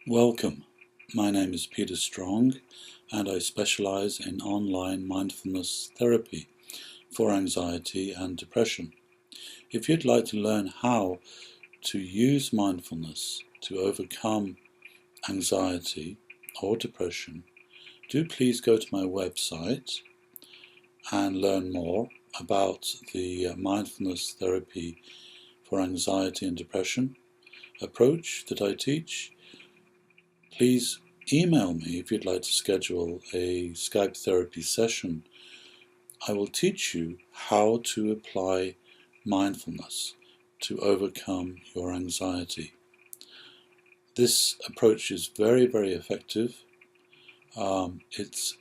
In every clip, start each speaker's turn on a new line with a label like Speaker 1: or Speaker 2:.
Speaker 1: Welcome. My name is Peter Strong and I specialize in online mindfulness therapy for anxiety and depression. If you'd like to learn how to use mindfulness to overcome anxiety or depression, do please go to my website and learn more about the mindfulness therapy for anxiety and depression approach that I teach. Please email me if you'd like to schedule a Skype therapy session. I will teach you how to apply mindfulness to overcome your anxiety. This approach is very, very effective. It's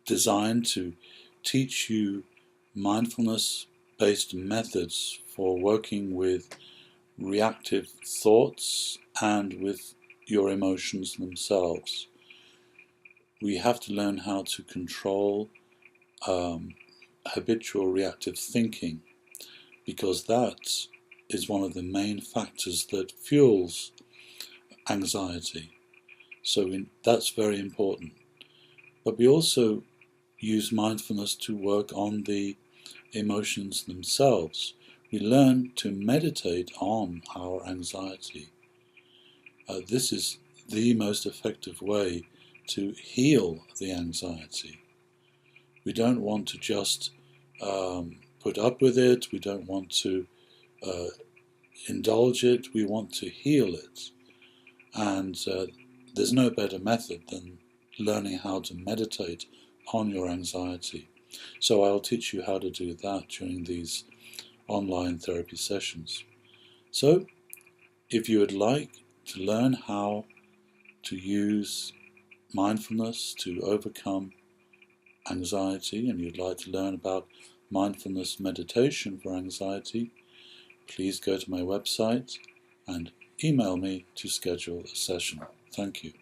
Speaker 1: designed to teach you mindfulness-based methods for working with reactive thoughts and with your emotions themselves. We have to learn how to control habitual reactive thinking, because that is one of the main factors that fuels anxiety. So that's very important. But we also use mindfulness to work on the emotions themselves. We learn to meditate on our anxiety. This is the most effective way to heal the anxiety. We don't want to just put up with it, we don't want to indulge it, we want to heal it. And there's no better method than learning how to meditate on your anxiety. So I'll teach you how to do that during these online therapy sessions. So if you would like to learn how to use mindfulness to overcome anxiety, and you'd like to learn about mindfulness meditation for anxiety, please go to my website and email me to schedule a session. Thank you.